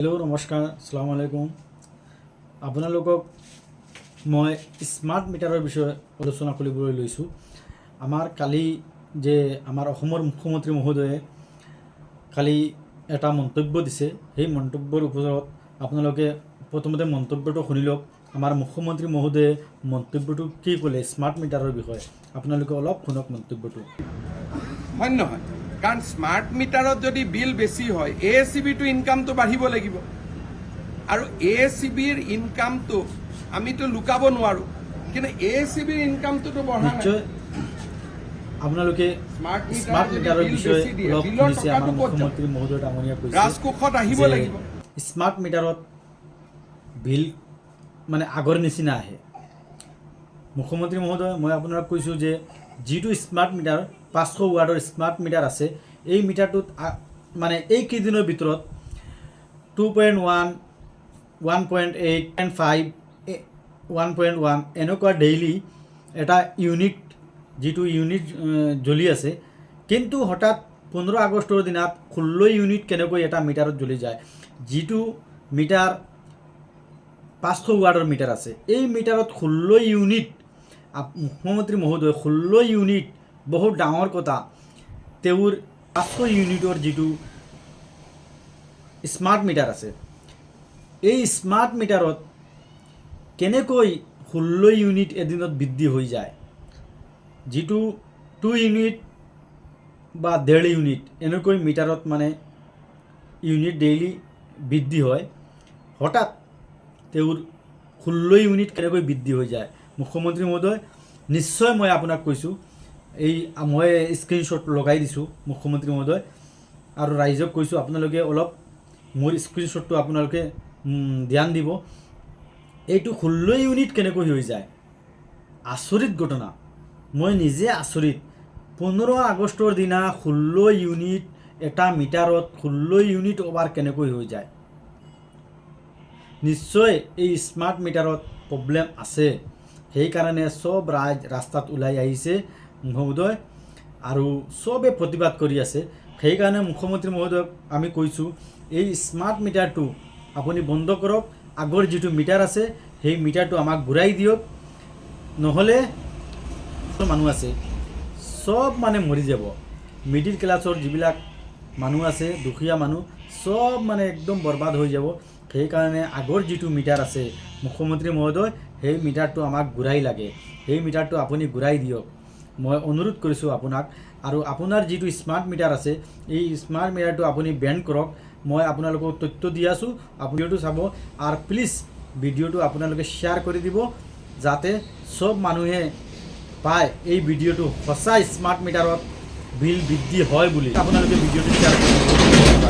Hello' নমস্কাৰ আসসালামু আলাইকুম আপোনালোকক মই স্মাৰ্ট মিটাৰৰ বিষয়ে আলোচনা কৰিবলৈ লৈছোঁ। আমাৰ কালি যে আমাৰ অসমৰ মুখ্যমন্ত্ৰী মহোদয়ে কালি এটা মন্তব্য দিছে, সেই মন্তব্যৰ ওপৰত আপোনালোকে প্ৰথমতে মন্তব্যটো শুনি লওক। আমাৰ মুখ্যমন্ত্ৰী মহোদয়ে মন্তব্যটো কি ক'লে স্মাৰ্ট মিটাৰৰ বিষয়ে আপোনালোকে অলপ শুনক মন্তব্যটো। হয় নহয়? কাৰণ স্মাৰ্ট মিটাৰত যদি বিল বেছি হয় ASCB-টো ইনকামটো বাঢ়িব লাগিব, আৰু ASCB-ৰ ইনকামটো আমিতো লুকাব নোৱাৰোঁ, কিন্তু ASCB-ৰ ইনকামটোতো বঢ়া নাই। নিশ্চয় আপোনালোকে স্মাৰ্ট মিটাৰৰ বিষয়ে অলপ শুনিছে। আমাৰ মুখ্যমন্ত্ৰী মহোদয় ডাঙৰীয়া কৈছে ৰাজকোষত আহিব লাগিব। স্মাৰ্ট মিটাৰত বিল মানে আগৰ নিচিনা আহে। মুখ্যমন্ত্ৰী মহোদয় মই আপোনাক কৈছোঁ যে যিটো স্মাৰ্ট মিটাৰ 500 ৱাৰ্ডৰ স্মাৰ্ট মিটাৰ আছে, এই মিটাৰটোত মানে এইকেইদিনৰ ভিতৰত 2.1, 1.8, 1.5, 1.1 এনেকুৱা ডেইলি এটা ইউনিট যিটো ইউনিট জ্বলি আছে, কিন্তু হঠাৎ 15 আগষ্টৰ দিনাত 16 ইউনিট কেনেকৈ এটা মিটাৰত জ্বলি যায়। যিটো মিটাৰ 500 ৱাৰ্ডৰ মিটাৰ আছে, এই মিটাৰত 16 ইউনিট, মুখ্যমন্ত্ৰী মহোদয় 16 ইউনিট বহুত ডাঙৰ কথা। তেওঁৰ 500 ইউনিটৰ যিটো স্মাৰ্ট মিটাৰ আছে, এই স্মাৰ্ট মিটাৰত কেনেকৈ 16 ইউনিট এদিনত বৃদ্ধি হৈ যায়। যিটো 2 ইউনিট বা 1.5 ইউনিট এনেকৈ মিটাৰত মানে ইউনিট ডেইলি বৃদ্ধি হয়, হঠাৎ তেওঁৰ 16 ইউনিট কেনেকৈ বৃদ্ধি হৈ যায়। মুখ্যমন্ত্ৰী মহোদয় নিশ্চয় মই আপোনাক কৈছোঁ, এই মই স্ক্ৰীনশ্বট লগাই দিছোঁ মুখ্যমন্ত্ৰী মহোদয়, আৰু ৰাইজক কৈছোঁ আপোনালোকে অলপ মোৰ স্ক্ৰীনশ্বটটো আপোনালোকে ধ্যান দিব। এইটো 16 ইউনিট কেনেকৈ হৈ যায়, আচৰিত ঘটনা। মই নিজে আচৰিত। 15 আগষ্টৰ দিনা 16 ইউনিট এটা মিটাৰত 16 ইউনিট অভাৰ কেনেকৈ হৈ যায়। নিশ্চয় এই স্মাৰ্ট মিটাৰত প্ৰব্লেম আছে, সেইকাৰণে চব ৰাস্তাত ওলাই আহিছে মহোদয়, আৰু চবে প্ৰতিবাদ কৰি আছে। সেইকাৰণে মুখ্যমন্ত্ৰী মহোদয়ক আমি কৈছোঁ এই স্মাৰ্ট মিটাৰটো আপুনি বন্ধ কৰক। আগৰ যিটো মিটাৰ আছে সেই মিটাৰটো আমাক ঘূৰাই দিয়ক, নহ'লে মানুহ আছে চব মানে মৰি যাব। মিডিল ক্লাছৰ যিবিলাক মানুহ আছে, দুখীয়া মানুহ চব মানে একদম বৰবাদ হৈ যাব। সেইকাৰণে আগৰ যিটো মিটাৰ আছে মুখ্যমন্ত্ৰী মহোদয়, সেই মিটাৰটো আমাক ঘূৰাই লাগে। সেই মিটাৰটো আপুনি ঘূৰাই দিয়ক, মই অনুৰোধ কৰিছোঁ আপোনাক। আৰু আপোনাৰ যিটো স্মাৰ্ট মিটাৰ আছে, এই স্মাৰ্ট মিটাৰটো আপুনি বেন কৰক। মই আপোনালোকক তথ্য দি আছোঁ, ভিডিঅ'টো চাব, আৰু প্লিজ ভিডিঅ'টো আপোনালোকে শ্বেয়াৰ কৰি দিব, যাতে চব মানুহে পায় এই ভিডিঅ'টো সঁচা স্মাৰ্ট মিটাৰত বিল বৃদ্ধি হয় বুলি। আপোনালোকে ভিডিঅ'টো শ্বেয়াৰ কৰিব।